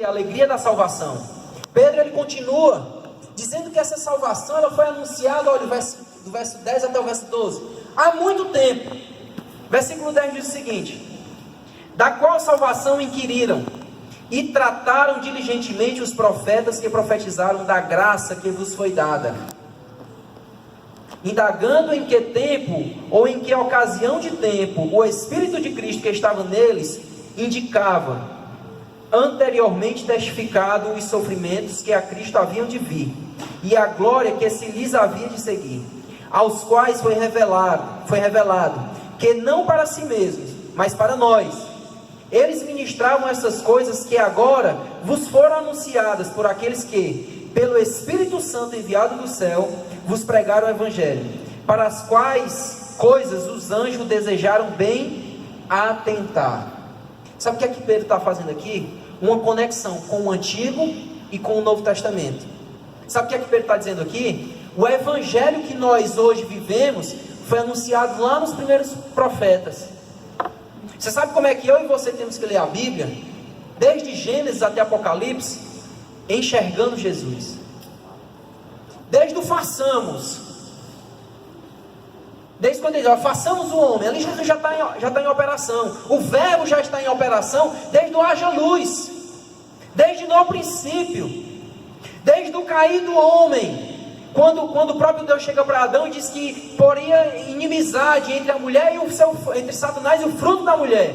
a alegria da salvação. Pedro ele continua dizendo que essa salvação ela foi anunciada, olha, do verso 10 até o verso 12, há muito tempo. Versículo 10 diz o seguinte: da qual salvação inquiriram e trataram diligentemente os profetas que profetizaram da graça que vos foi dada, indagando em que tempo ou em que ocasião de tempo o Espírito de Cristo que estava neles indicava, anteriormente testificado, os sofrimentos que a Cristo haviam de vir, e a glória que se lhes havia de seguir, aos quais foi revelado que não para si mesmos, mas para nós, eles ministravam essas coisas que agora vos foram anunciadas por aqueles que, pelo Espírito Santo enviado do céu, vos pregaram o Evangelho, para as quais coisas os anjos desejaram bem atentar. Sabe o que é que Pedro está fazendo aqui? Uma conexão com o Antigo e com o Novo Testamento. Sabe o que é que Pedro está dizendo aqui? O Evangelho que nós hoje vivemos foi anunciado lá nos primeiros profetas. Você sabe como é que eu e você temos que ler a Bíblia? Desde Gênesis até Apocalipse, enxergando Jesus. Desde o façamos. Desde quando ele diz, façamos o homem, ali Jesus já está em operação. O verbo já está em operação desde o haja luz. Desde no princípio. Desde o cair do homem. Quando o próprio Deus chega para Adão e diz que poria inimizade entre a mulher e entre Satanás e o fruto da mulher.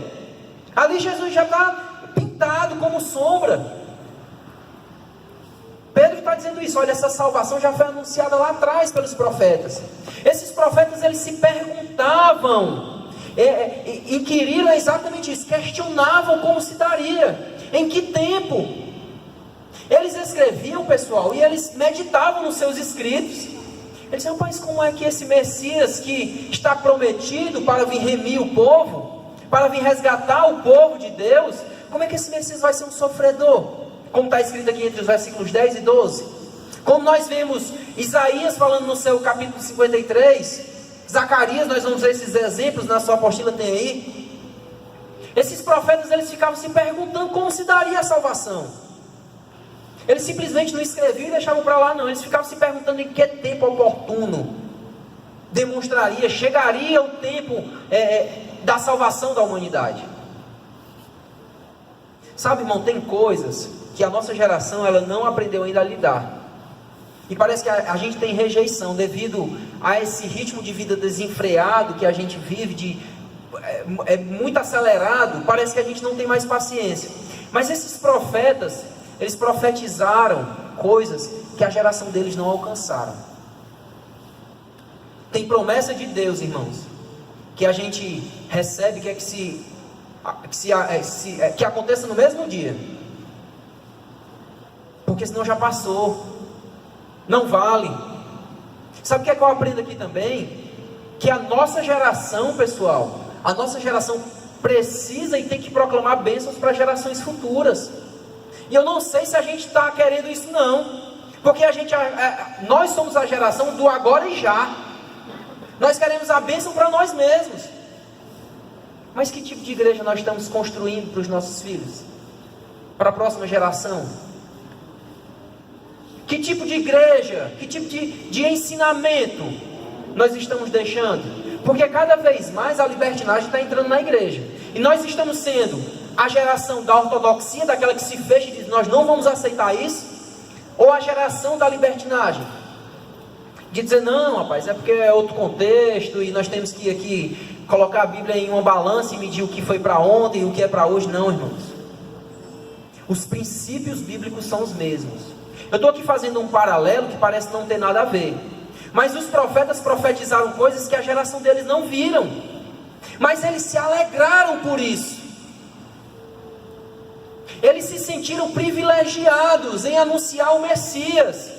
Ali Jesus já está pintado como sombra. Pedro está dizendo isso, olha, essa salvação já foi anunciada lá atrás pelos profetas. Esses profetas, eles se perguntavam, inquiriram exatamente isso, questionavam como se daria, em que tempo. Eles escreviam, pessoal, e eles meditavam nos seus escritos. Eles diziam, mas como é que esse Messias que está prometido para vir remir o povo, para vir resgatar o povo de Deus, como é que esse Messias vai ser um sofredor? Como está escrito aqui entre os versículos 10 e 12. Como nós vemos Isaías falando no seu capítulo 53, Zacarias, nós vamos ver esses exemplos, na sua apostila tem aí. Esses profetas, eles ficavam se perguntando como se daria a salvação. Eles simplesmente não escreviam e deixavam para lá, não. Eles ficavam se perguntando em que tempo oportuno demonstraria, chegaria o tempo da salvação da humanidade. Sabe, irmão, tem coisas que a nossa geração ela não aprendeu ainda a lidar. E parece que a gente tem rejeição devido a esse ritmo de vida desenfreado que a gente vive, muito acelerado. Parece que a gente não tem mais paciência. Mas esses profetas, eles profetizaram coisas que a geração deles não alcançaram. Tem promessa de Deus, irmãos, que a gente recebe, que aconteça no mesmo dia. Porque senão já passou. Não vale. Sabe o que é que eu aprendo aqui também? Que a nossa geração, pessoal, a nossa geração precisa e tem que proclamar bênçãos para gerações futuras. E eu não sei se a gente está querendo isso não, porque nós somos a geração do agora e já. Nós queremos a bênção para nós mesmos. Mas que tipo de igreja nós estamos construindo para os nossos filhos? Para a próxima geração? Que tipo de igreja, que tipo de ensinamento nós estamos deixando? Porque cada vez mais a libertinagem está entrando na igreja. E nós estamos sendo a geração da ortodoxia, daquela que se fecha e diz, nós não vamos aceitar isso? Ou a geração da libertinagem? De dizer, não, rapaz, é porque é outro contexto e nós temos que aqui colocar a Bíblia em uma balança e medir o que foi para ontem e o que é para hoje. Não, irmãos. Os princípios bíblicos são os mesmos. Eu estou aqui fazendo um paralelo que parece não ter nada a ver. Mas os profetas profetizaram coisas que a geração deles não viram. Mas eles se alegraram por isso. Eles se sentiram privilegiados em anunciar o Messias.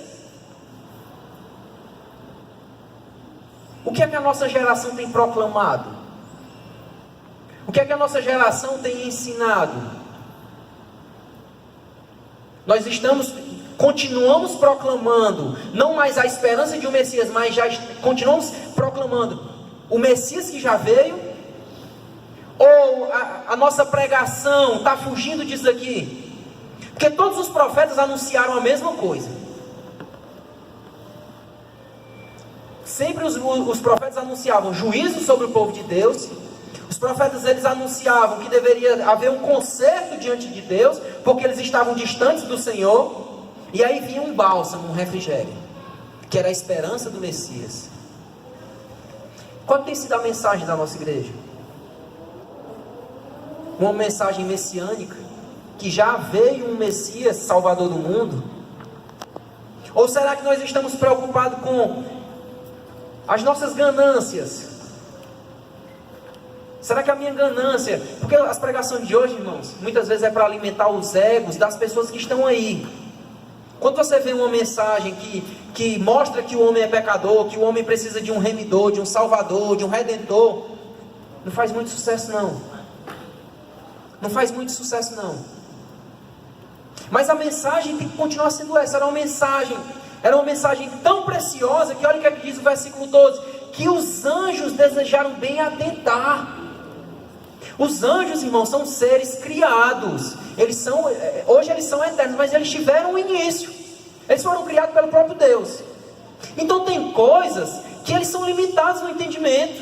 O que é que a nossa geração tem proclamado? O que é que a nossa geração tem ensinado? Nós continuamos proclamando, não mais a esperança de um Messias, mas já continuamos proclamando o Messias que já veio? Ou a nossa pregação está fugindo disso aqui? Porque todos os profetas anunciaram a mesma coisa. Sempre os profetas anunciavam juízo sobre o povo de Deus. Os profetas, eles anunciavam que deveria haver um conserto diante de Deus, porque eles estavam distantes do Senhor. E aí vinha um bálsamo, um refrigério, que era a esperança do Messias. Qual tem sido a mensagem da nossa igreja? Uma mensagem messiânica, que já veio um Messias salvador do mundo? Ou será que nós estamos preocupados com as nossas ganâncias? Será que a minha ganância... Porque as pregações de hoje, irmãos, muitas vezes é para alimentar os egos das pessoas que estão aí. Quando você vê uma mensagem que mostra que o homem é pecador, que o homem precisa de um remidor, de um salvador, de um redentor, não faz muito sucesso não. Não faz muito sucesso não. Mas a mensagem tem que continuar sendo essa. Era uma mensagem tão preciosa, que olha o que diz o versículo 12, que os anjos desejaram bem atentar. Os anjos, irmãos, são seres criados. Hoje eles são eternos, mas eles tiveram um início. Eles foram criados pelo próprio Deus. Então tem coisas que eles são limitados no entendimento.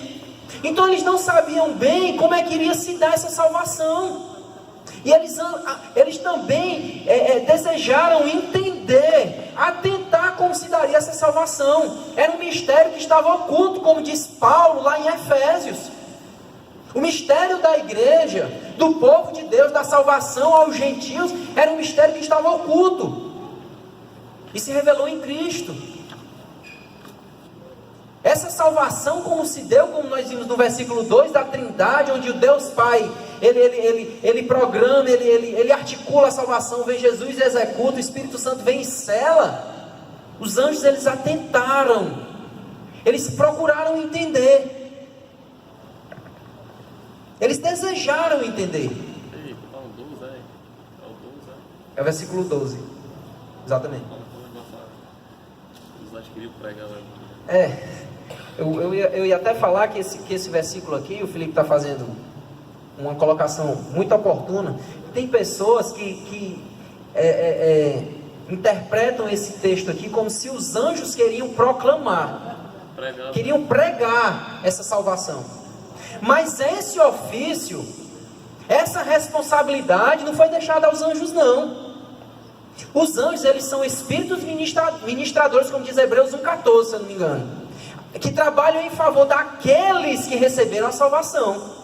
Então eles não sabiam bem como é que iria se dar essa salvação. E eles também desejaram entender, atentar como se daria essa salvação. Era um mistério que estava oculto, como diz Paulo lá em Efésios. O mistério da igreja, do povo de Deus, da salvação aos gentios, era um mistério que estava oculto. E se revelou em Cristo. Essa salvação, como se deu, como nós vimos no versículo 2 da Trindade, onde o Deus Pai, ele programa, ele articula a salvação, vem Jesus e executa, o Espírito Santo vem e sela. Os anjos, eles atentaram, eles procuraram entender, eles desejaram entender. É o versículo 12, exatamente. Eu ia até falar que esse versículo aqui, o Felipe está fazendo uma colocação muito oportuna. Tem pessoas que interpretam esse texto aqui como se os anjos queriam queriam pregar essa salvação. Mas esse ofício, essa responsabilidade não foi deixada aos anjos não. Os anjos, eles são espíritos ministradores, como diz Hebreus 1,14, se eu não me engano, que trabalham em favor daqueles que receberam a salvação.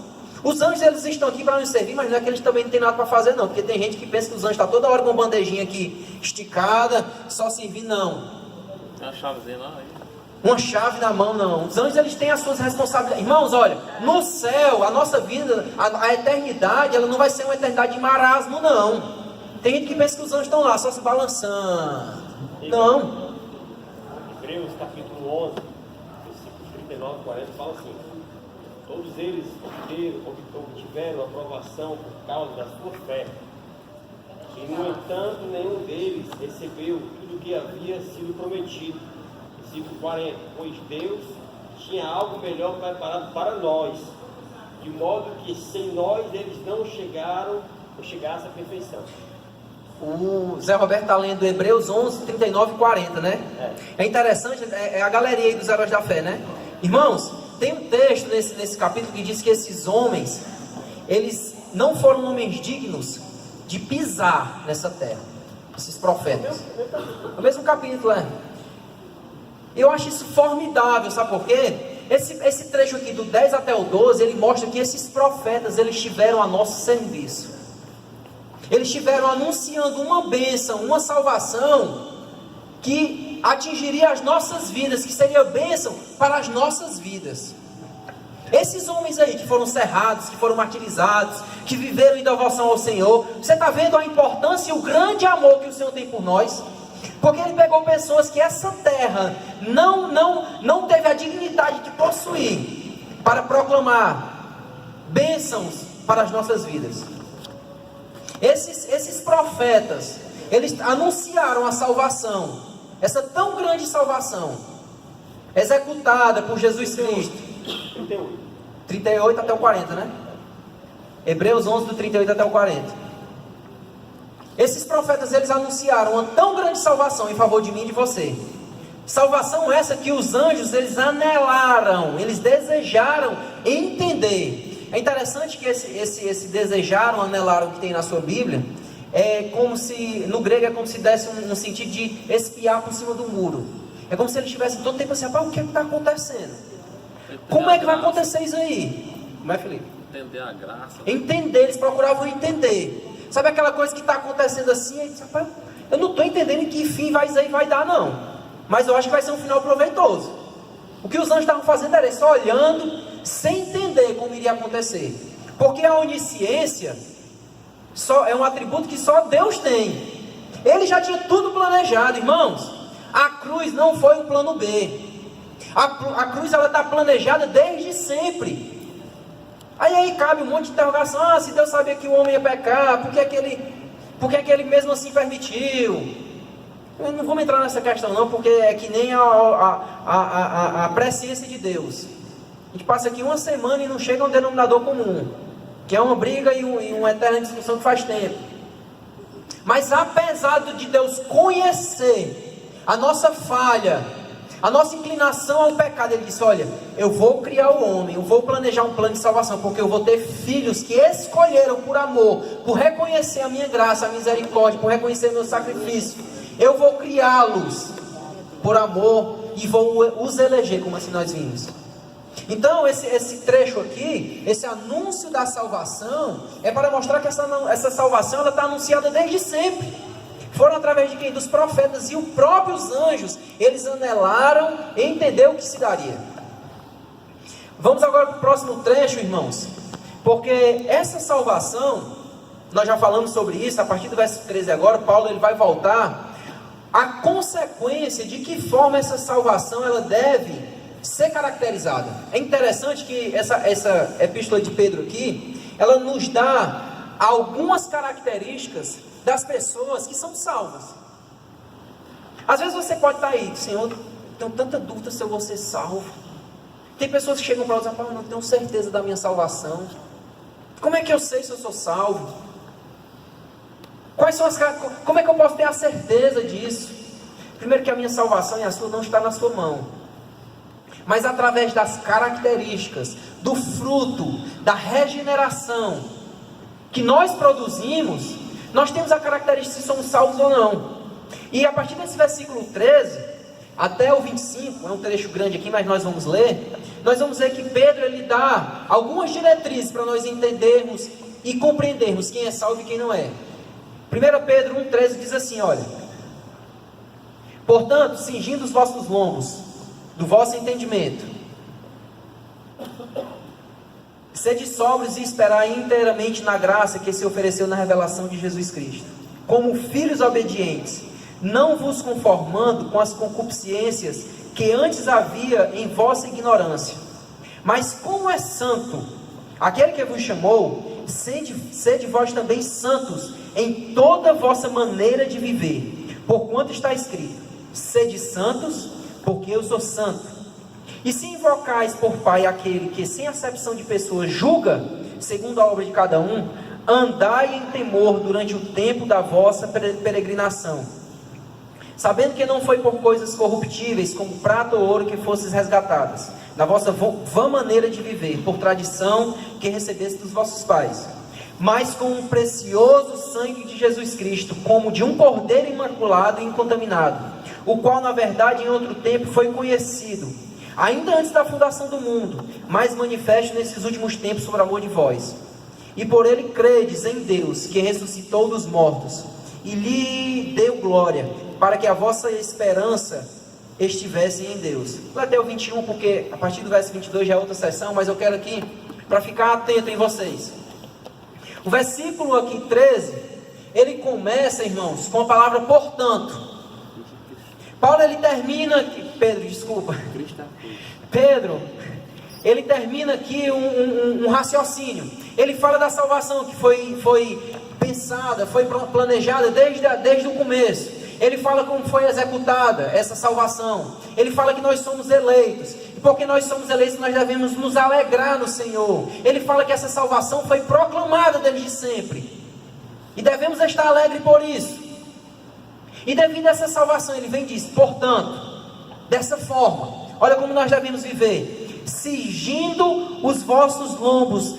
Os anjos, eles estão aqui para nos servir, mas não é que eles também não têm nada para fazer não, porque tem gente que pensa que os anjos estão toda hora com uma bandejinha aqui esticada, só servir, não. Tem uma chavezinha lá aí. Uma chave na mão, não. Os anjos, eles têm as suas responsabilidades. Irmãos, olha, no céu, a nossa vida, a eternidade, ela não vai ser uma eternidade de marasmo, não. Tem gente que pensa que os anjos estão lá, só se balançando. Não. Hebreus capítulo 11, versículos 39 e 40, fala assim: todos eles obtiveram aprovação por causa da sua fé. E, no entanto, nenhum deles recebeu tudo o que havia sido prometido. Versículo 40, pois Deus tinha algo melhor preparado para nós, de modo que sem nós eles não chegassem à perfeição. O Zé Roberto está lendo Hebreus 11, 39 e 40, né? É interessante, é a galeria aí dos heróis da fé, né? Irmãos, tem um texto nesse capítulo que diz que esses homens, eles não foram homens dignos de pisar nessa terra. Esses profetas. O mesmo capítulo, Eu acho isso formidável, sabe por quê? Esse trecho aqui do 10 até o 12, ele mostra que esses profetas, eles estiveram a nosso serviço. Eles estiveram anunciando uma bênção, uma salvação, que atingiria as nossas vidas, que seria bênção para as nossas vidas. Esses homens aí que foram cerrados, que foram martirizados, que viveram em devoção ao Senhor, você está vendo a importância e o grande amor que o Senhor tem por nós? Porque Ele pegou pessoas que essa terra não teve a dignidade de possuir, para proclamar bênçãos para as nossas vidas. Esses profetas, eles anunciaram a salvação, essa tão grande salvação, executada por Jesus Cristo. 38 até o 40, né? Hebreus 11, do 38 até o 40. Esses profetas, eles anunciaram uma tão grande salvação em favor de mim e de você. Salvação essa que os anjos, eles anelaram, eles desejaram entender. É interessante que esse desejaram, anelaram que tem na sua Bíblia, é como se, no grego é como se desse um sentido de espiar por cima do muro. É como se eles tivessem todo tempo assim, rapaz, o que é que está acontecendo? Como é que vai acontecer isso aí? Como é, Felipe? Entender a graça. Entender, eles procuravam entender. Sabe aquela coisa que está acontecendo assim? Aí, rapaz, eu não estou entendendo que fim isso aí vai dar, não. Mas eu acho que vai ser um final proveitoso. O que os anjos estavam fazendo era só olhando, sem entender como iria acontecer. Porque a onisciência é um atributo que só Deus tem. Ele já tinha tudo planejado, irmãos. A cruz não foi um plano B. A cruz, ela está planejada desde sempre. Aí cabe um monte de interrogação. Se Deus sabia que o homem ia pecar, por que ele mesmo assim permitiu? Eu não vou entrar nessa questão não, porque é que nem a presciência de Deus. A gente passa aqui uma semana e não chega a um denominador comum, que é uma briga e uma eterna discussão que faz tempo. Mas apesar de Deus conhecer a nossa falha, a nossa inclinação ao pecado, Ele disse, olha, eu vou criar o homem, eu vou planejar um plano de salvação, porque eu vou ter filhos que escolheram por amor, por reconhecer a minha graça, a misericórdia, por reconhecer o meu sacrifício. Eu vou criá-los por amor e vou os eleger, como assim nós vimos. Então esse trecho aqui, esse anúncio da salvação, é para mostrar que essa salvação está anunciada desde sempre. Foram através de quem? Dos profetas. E os próprios anjos, eles anelaram entender o que se daria. Vamos agora para o próximo trecho, irmãos. Porque essa salvação, nós já falamos sobre isso, a partir do verso 13 agora, Paulo ele vai voltar a consequência de que forma essa salvação ela deve ser caracterizada. É interessante que essa epístola de Pedro aqui, ela nos dá algumas características das pessoas que são salvas. Às vezes você pode estar aí, Senhor, tenho tanta dúvida se eu vou ser salvo. Tem pessoas que chegam para nós e falam, não tenho certeza da minha salvação. Como é que eu sei se eu sou salvo? Como é que eu posso ter a certeza disso? Primeiro que a minha salvação e a sua não está na sua mão, mas através das características, do fruto, da regeneração que nós produzimos, nós temos a característica se somos salvos ou não. E a partir desse versículo 13 até o 25, é um trecho grande aqui, mas nós vamos ler. Nós vamos ver que Pedro ele dá algumas diretrizes para nós entendermos e compreendermos quem é salvo e quem não é. 1 Pedro 1,13 diz assim, olha: portanto, cingindo os vossos lombos, do vosso entendimento, sede sóbrios e esperai inteiramente na graça que se ofereceu na revelação de Jesus Cristo, como filhos obedientes, não vos conformando com as concupiscências que antes havia em vossa ignorância, mas como é santo aquele que vos chamou, sede vós também santos em toda a vossa maneira de viver, porquanto está escrito, sede santos, porque eu sou santo. E se invocais por Pai aquele que sem acepção de pessoas julga, segundo a obra de cada um, andai em temor durante o tempo da vossa peregrinação, sabendo que não foi por coisas corruptíveis, como prata ou ouro, que fostes resgatadas da vossa vã maneira de viver, por tradição que recebeste dos vossos pais, mas com o precioso sangue de Jesus Cristo, como de um cordeiro imaculado e incontaminado, o qual na verdade em outro tempo foi conhecido, ainda antes da fundação do mundo, mas manifesto nesses últimos tempos por amor de vós. E por ele credes em Deus, que ressuscitou dos mortos, e lhe deu glória, para que a vossa esperança estivesse em Deus. Vou até o 21, porque a partir do verso 22 já é outra sessão, mas eu quero aqui, para ficar atento em vocês. O versículo aqui 13, ele começa, irmãos, com a palavra portanto. Paulo ele termina, Pedro, ele termina aqui um raciocínio. Ele fala da salvação que foi pensada, foi planejada desde o começo. Ele fala como foi executada essa salvação. Ele fala que nós somos eleitos. E porque nós somos eleitos, nós devemos nos alegrar no Senhor. Ele fala que essa salvação foi proclamada desde sempre. E devemos estar alegres por isso. E devido a essa salvação, ele vem e diz: portanto, dessa forma, olha como nós devemos viver: cingindo os vossos lombos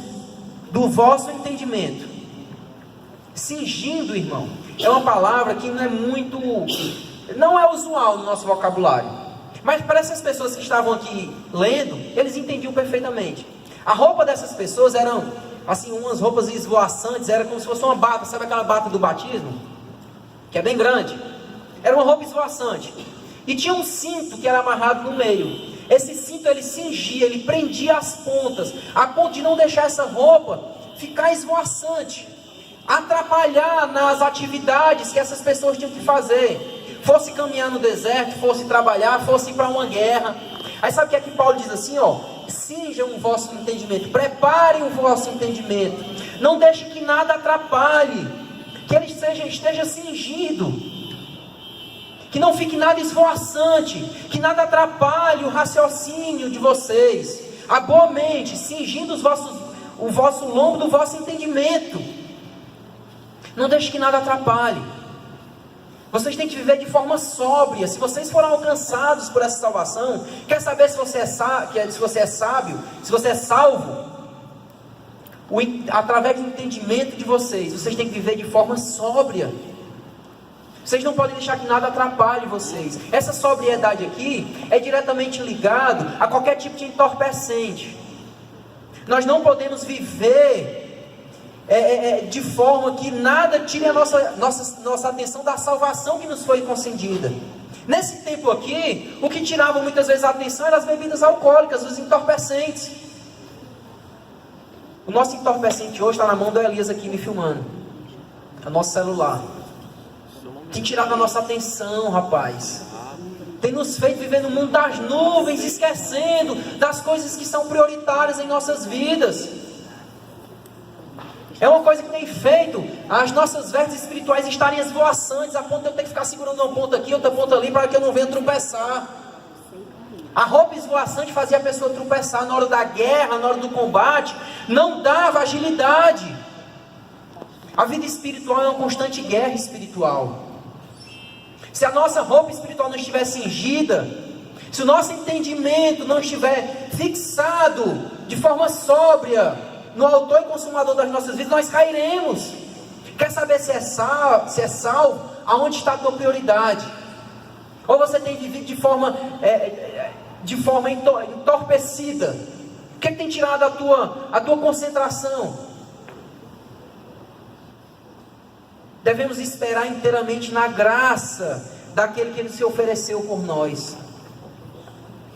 do vosso entendimento. Cingindo, irmão, é uma palavra que não é usual no nosso vocabulário. Mas para essas pessoas que estavam aqui lendo, eles entendiam perfeitamente. A roupa dessas pessoas eram, assim, umas roupas esvoaçantes, era como se fosse uma bata, sabe aquela bata do batismo? Que é bem grande. Era uma roupa esvoaçante. E tinha um cinto que era amarrado no meio. Esse cinto ele cingia, ele prendia as pontas, a ponto de não deixar essa roupa ficar esvoaçante, atrapalhar nas atividades que essas pessoas tinham que fazer. Fosse caminhar no deserto, fosse trabalhar, fosse ir para uma guerra. Aí sabe o que é que Paulo diz assim, ó? Cinjam o vosso entendimento, preparem o vosso entendimento, não deixe que nada atrapalhe, que ele esteja cingido, que não fique nada esvoaçante, que nada atrapalhe o raciocínio de vocês. A boa mente, cingindo o vosso lombo do vosso entendimento. Não deixe que nada atrapalhe. Vocês têm que viver de forma sóbria. Se vocês foram alcançados por essa salvação, quer saber se você é sábio, se você é salvo? Através do entendimento de vocês têm que viver de forma sóbria. Vocês não podem deixar que nada atrapalhe vocês. Essa sobriedade aqui é diretamente ligado a qualquer tipo de entorpecente. Nós não podemos viver de forma que nada tire a nossa atenção da salvação que nos foi concedida. Nesse tempo aqui, o que tirava muitas vezes a atenção eram as bebidas alcoólicas, os entorpecentes. O nosso entorpecente hoje está na mão do Elias aqui me filmando. É o nosso celular. Tem tirado a nossa atenção, rapaz. Tem nos feito viver no mundo das nuvens, esquecendo das coisas que são prioritárias em nossas vidas. É uma coisa que tem feito as nossas vestes espirituais estarem esvoaçantes, a ponto de eu ter que ficar segurando uma ponta aqui, outra ponta ali, para que eu não venha tropeçar. A roupa esvoaçante fazia a pessoa tropeçar na hora da guerra, na hora do combate, não dava agilidade. A vida espiritual é uma constante guerra espiritual. Se a nossa roupa espiritual não estiver cingida, se o nosso entendimento não estiver fixado de forma sóbria no autor e consumador das nossas vidas, nós cairemos. Quer saber se é salvo? Aonde está a tua prioridade? Ou você tem vivido de forma entorpecida? O que tem tirado a tua concentração? Devemos esperar inteiramente na graça daquele que ele se ofereceu por nós.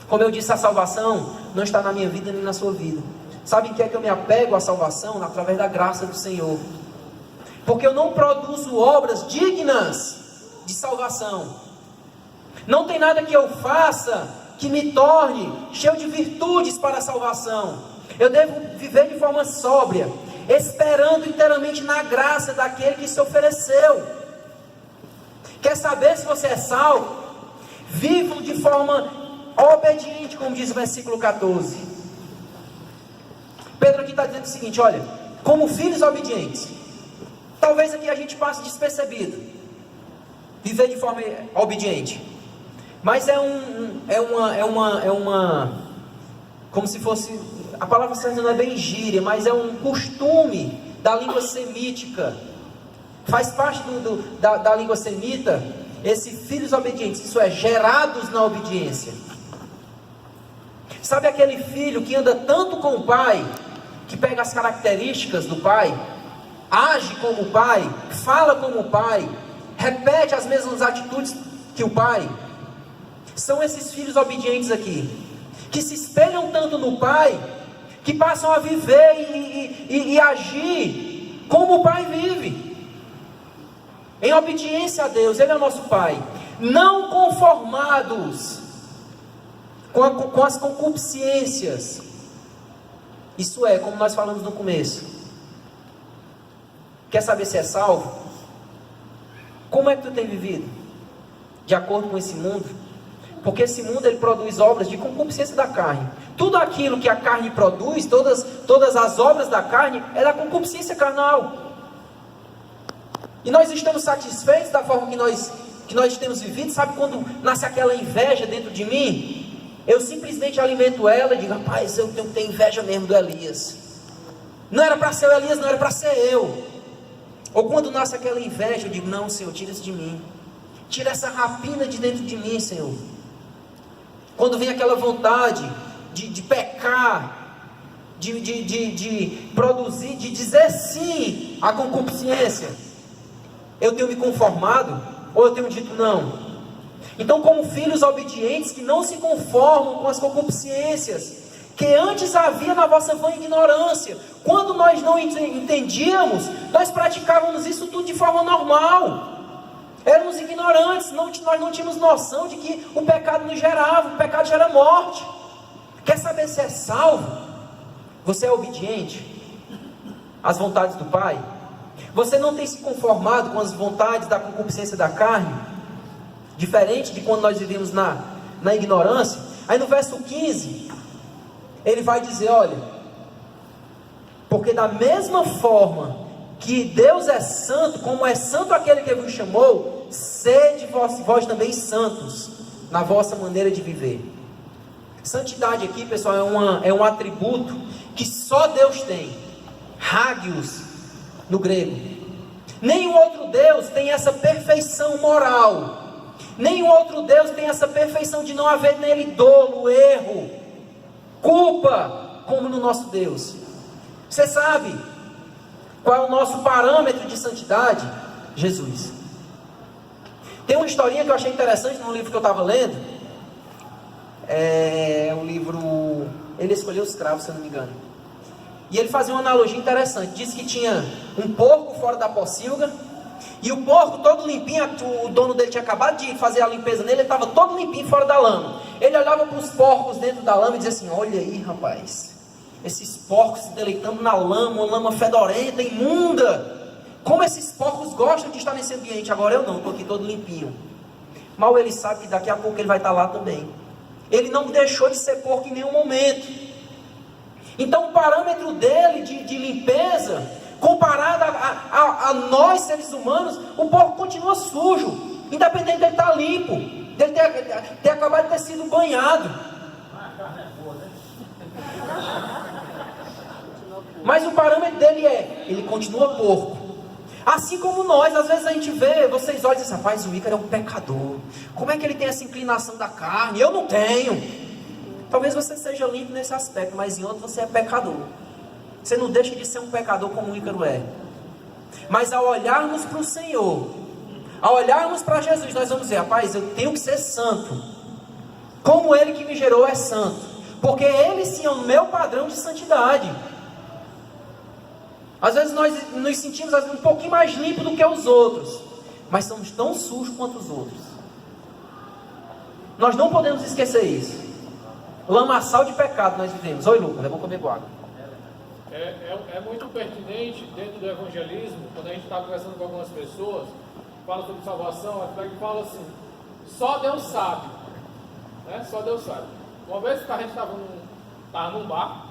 Como eu disse, a salvação não está na minha vida nem na sua vida. Sabe em que é que eu me apego à salvação? Através da graça do Senhor. Porque eu não produzo obras dignas de salvação. Não tem nada que eu faça que me torne cheio de virtudes para a salvação. Eu devo viver de forma sóbria, esperando inteiramente na graça daquele que se ofereceu. Quer saber se você é salvo? Vivam de forma obediente, como diz o versículo 14. Pedro aqui está dizendo o seguinte, olha, como filhos obedientes. Talvez aqui a gente passe despercebido, viver de forma obediente. Mas como se fosse, a palavra certa não é bem gíria, mas é um costume da língua semítica. Faz parte da língua semita, esse filhos obedientes, isso é, gerados na obediência. Sabe aquele filho que anda tanto com o pai, que pega as características do pai, age como o pai, fala como o pai, repete as mesmas atitudes que o pai? São esses filhos obedientes aqui, que se espelham tanto no pai, que passam a viver e agir como o pai vive, em obediência a Deus. Ele é o nosso pai, não conformados com as concupiscências. Isso é, como nós falamos no começo. Quer saber se é salvo? Como é que tu tem vivido? De acordo com esse mundo? Porque esse mundo ele produz obras de concupiscência da carne. Tudo aquilo que a carne produz, todas as obras da carne, é da concupiscência carnal. E nós estamos satisfeitos da forma que nós temos vivido. Sabe quando nasce aquela inveja dentro de mim? Eu simplesmente alimento ela e digo: rapaz, eu tenho que ter inveja mesmo do Elias. Não era para ser o Elias, não era para ser eu. Ou quando nasce aquela inveja, eu digo: não, Senhor, tira isso de mim. Tira essa rapina de dentro de mim, Senhor. Quando vem aquela vontade de pecar, de produzir, de dizer sim à concupiscência, eu tenho me conformado ou eu tenho dito não? Então, como filhos obedientes que não se conformam com as concupiscências que antes havia na vossa vã ignorância, quando nós não entendíamos, nós praticávamos isso tudo de forma normal. Éramos ignorantes, nós não tínhamos noção de que o pecado nos gerava, o pecado gera morte. Quer saber se é salvo? Você é obediente às vontades do Pai? Você não tem se conformado com as vontades da concupiscência da carne? Diferente de quando nós vivemos na ignorância. Aí no verso 15, ele vai dizer: olha, porque da mesma forma que Deus é santo, como é santo aquele que vos chamou, sede vós também santos na vossa maneira de viver. Santidade aqui, pessoal, é um atributo que só Deus tem. Hagios no grego. Nenhum outro Deus tem essa perfeição moral. Nenhum outro Deus tem essa perfeição de não haver nele dolo, erro, culpa, como no nosso Deus. Você sabe qual é o nosso parâmetro de santidade? Jesus. Tem uma historinha que eu achei interessante no livro que eu estava lendo. É um livro... Ele escolheu os escravos, se eu não me engano. E ele fazia uma analogia interessante. Diz que tinha um porco fora da pocilga, e o porco todo limpinho, o dono dele tinha acabado de fazer a limpeza nele, ele estava todo limpinho fora da lama. Ele olhava para os porcos dentro da lama e dizia assim: olha aí, rapaz, esses porcos se deleitando na lama, uma lama fedorenta, imunda. Como esses porcos gostam de estar nesse ambiente. Agora eu não, estou aqui todo limpinho. Mal ele sabe que daqui a pouco ele vai estar lá também. Ele não deixou de ser porco em nenhum momento. Então o parâmetro dele de limpeza, comparado a nós seres humanos, o porco continua sujo, independente dele estar limpo, dele ter acabado de ter sido banhado. Mas o parâmetro dele ele continua porco. Assim como nós, às vezes a gente vê, vocês olham e dizem: rapaz, o Ícaro é um pecador. Como é que ele tem essa inclinação da carne? Eu não tenho. Talvez você seja limpo nesse aspecto, mas em outro você é pecador. Você não deixa de ser um pecador como o Ícaro é. Mas ao olharmos para o Senhor, ao olharmos para Jesus, nós vamos dizer: rapaz, eu tenho que ser santo, como Ele que me gerou é santo, porque Ele sim é o meu padrão de santidade. Às vezes nós nos sentimos um pouquinho mais limpos do que os outros, mas somos tão sujos quanto os outros. Nós não podemos esquecer isso. Lamaçal de pecado nós vivemos. Oi, Lucas, eu vou comer água. É muito pertinente dentro do evangelismo, quando a gente está conversando com algumas pessoas, fala sobre salvação, a gente fala assim: só Deus sabe, né? Só Deus sabe. Uma vez que a gente estava num bar,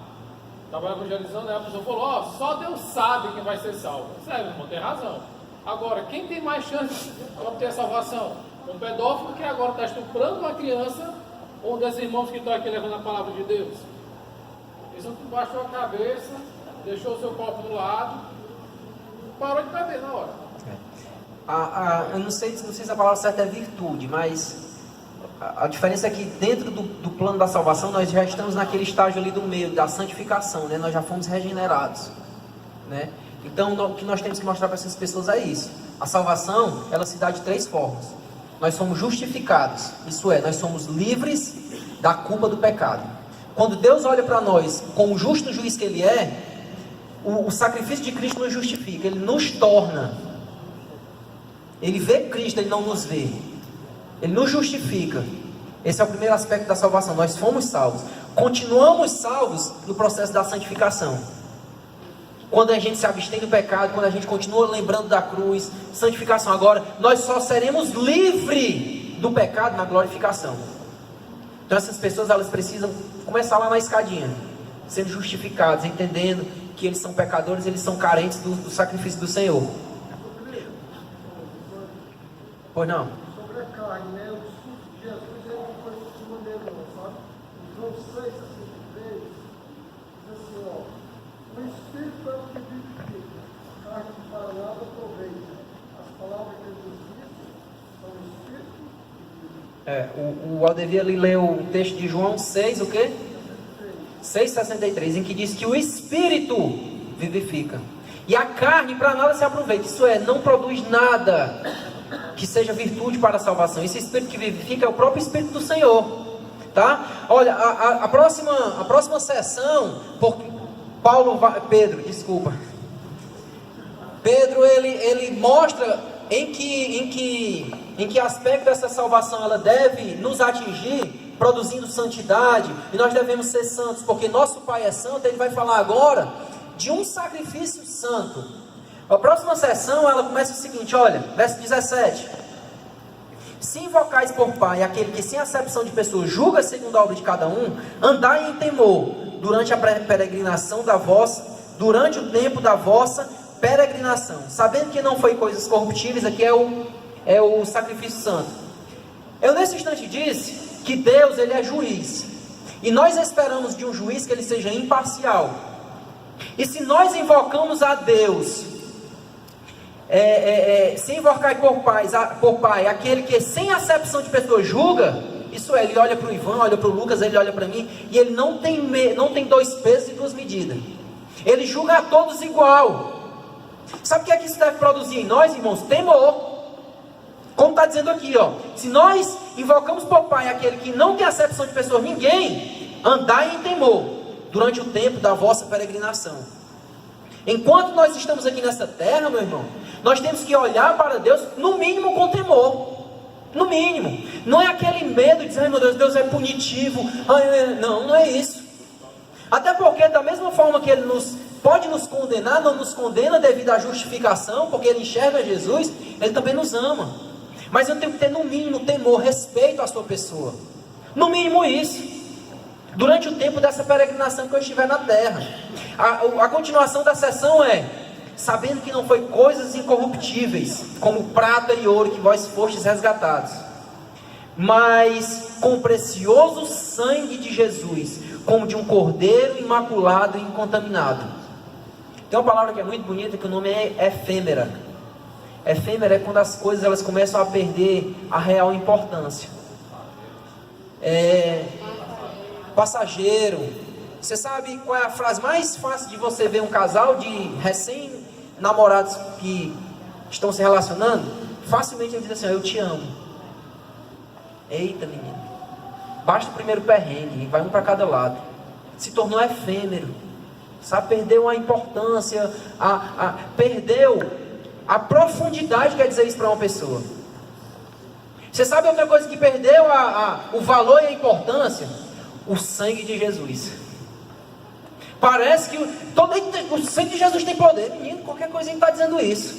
estava evangelizando, aí a pessoa falou: só Deus sabe quem vai ser salvo. Sério, irmão, tem razão. Agora, quem tem mais chance de obter a salvação? Um pedófilo que agora está estuprando uma criança, ou um desses irmãos que estão aqui levando a palavra de Deus? Isso baixou a cabeça, deixou o seu copo do lado, parou de beber na hora. Eu não sei se a palavra certa é virtude, mas a diferença é que dentro do plano da salvação nós já estamos naquele estágio ali do meio, da santificação, né? Nós já fomos regenerados, né? Então o que nós temos que mostrar para essas pessoas é isso. A salvação, ela se dá de 3 formas. Nós somos justificados, isso é, nós somos livres da culpa do pecado. Quando Deus olha para nós como o justo juiz que Ele é, o sacrifício de Cristo nos justifica, Ele nos torna. Ele vê Cristo, Ele não nos vê. Ele nos justifica. Esse é o primeiro aspecto da salvação. Nós fomos salvos. Continuamos salvos no processo da santificação. Quando a gente se abstém do pecado, quando a gente continua lembrando da cruz, santificação. Agora, nós só seremos livres do pecado na glorificação. Então essas pessoas, elas precisam começar lá na escadinha, sendo justificados, entendendo que eles são pecadores, eles são carentes do sacrifício do Senhor. Pois não. Sobre a carne, né? O discurso de Jesus ele não foi de maneira não, sabe? Em João 6,63, diz assim, ó, o Espírito é o que vivifica, a carne para nada aproveita. As palavras que ele nos disse são o Espírito e vida. O Aldevia ali leu o texto de João 6, o quê? 6,63, em que diz que o Espírito vivifica. E a carne para nada se aproveita. Isso é, não produz nada que seja virtude para a salvação. Esse Espírito que vivifica é o próprio Espírito do Senhor. Tá? Olha, a próxima sessão, Pedro, ele mostra em que aspecto essa salvação ela deve nos atingir, produzindo santidade, e nós devemos ser santos, porque nosso Pai é santo. Ele vai falar agora de um sacrifício santo. A próxima sessão ela começa o seguinte, olha, verso 17: se invocais por Pai aquele que sem acepção de pessoas julga segundo a obra de cada um, andai em temor durante a peregrinação durante o tempo da vossa peregrinação, sabendo que não foi coisas corruptíveis. Aqui é o sacrifício santo. Eu nesse instante disse que Deus ele é juiz, e nós esperamos de um juiz que ele seja imparcial. E se nós invocamos a Deus, se invocar por Pai aquele que sem acepção de pessoas julga, isso é, ele olha para o Ivan, olha para o Lucas, ele olha para mim, e ele não tem dois pesos e duas medidas. Ele julga a todos igual. Sabe o que é que isso deve produzir em nós, irmãos? Temor. Como está dizendo aqui, ó, se nós invocamos por Pai aquele que não tem acepção de pessoas, ninguém, andai em temor durante o tempo da vossa peregrinação. Enquanto nós estamos aqui nessa terra, meu irmão, nós temos que olhar para Deus, no mínimo com temor. No mínimo. Não é aquele medo de dizer, ai meu Deus, Deus é punitivo. Não é isso. Até porque da mesma forma que Ele pode nos condenar, não nos condena devido à justificação, porque Ele enxerga Jesus, Ele também nos ama. Mas eu tenho que ter no mínimo temor, respeito à sua pessoa. No mínimo isso. Durante o tempo dessa peregrinação que eu estiver na terra. A continuação da sessão é: sabendo que não foi coisas incorruptíveis, como prata e ouro, que vós fostes resgatados, mas com o precioso sangue de Jesus, como de um cordeiro imaculado e incontaminado. Tem uma palavra que é muito bonita, que o nome é efêmera. Efêmera é quando as coisas elas começam a perder a real importância. Passageiro. Você sabe qual é a frase mais fácil de você ver um casal de recém-namorados que estão se relacionando? Facilmente ele diz assim: eu te amo. Eita, menino, basta o primeiro perrengue, vai um para cada lado. Se tornou efêmero, sabe? Perdeu a importância, perdeu a profundidade, quer dizer isso para uma pessoa. Você sabe outra coisa que perdeu o valor e a importância? O sangue de Jesus. Parece que o sangue de Jesus tem poder. Menino, qualquer coisinha está dizendo isso.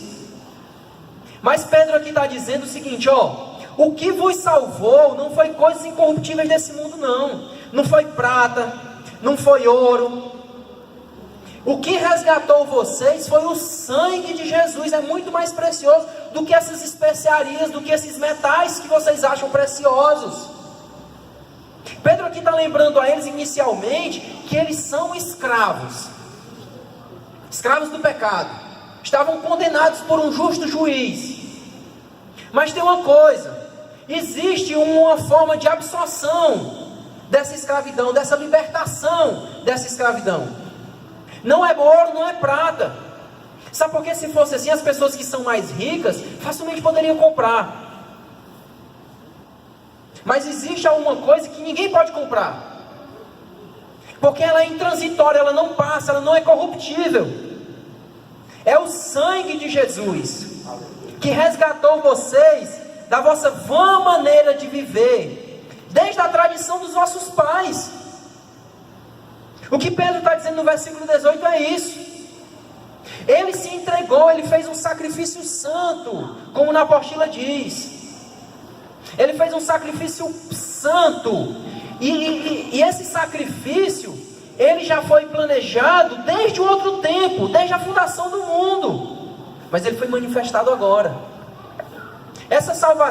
Mas Pedro aqui está dizendo o seguinte, o que vos salvou não foi coisas incorruptíveis desse mundo, não. Não foi prata, não foi ouro. O que resgatou vocês foi o sangue de Jesus. É muito mais precioso do que essas especiarias, do que esses metais que vocês acham preciosos. Pedro aqui está lembrando a eles inicialmente que eles são escravos. Escravos do pecado. Estavam condenados por um justo juiz. Mas tem uma coisa: existe uma forma de absorção dessa escravidão, dessa libertação dessa escravidão. Não é ouro, não é prata. Sabe por que? Se fosse assim, as pessoas que são mais ricas facilmente poderiam comprar. Mas existe alguma coisa que ninguém pode comprar, porque ela é intransitória, ela não passa, ela não é corruptível. É o sangue de Jesus que resgatou vocês da vossa vã maneira de viver, desde a tradição dos vossos pais. O que Pedro está dizendo no versículo 18 é isso. Ele se entregou, ele fez um sacrifício santo, como na apostila diz. Ele fez um sacrifício santo. E esse sacrifício, ele já foi planejado desde outro tempo, desde a fundação do mundo. Mas ele foi manifestado agora. Essa salvação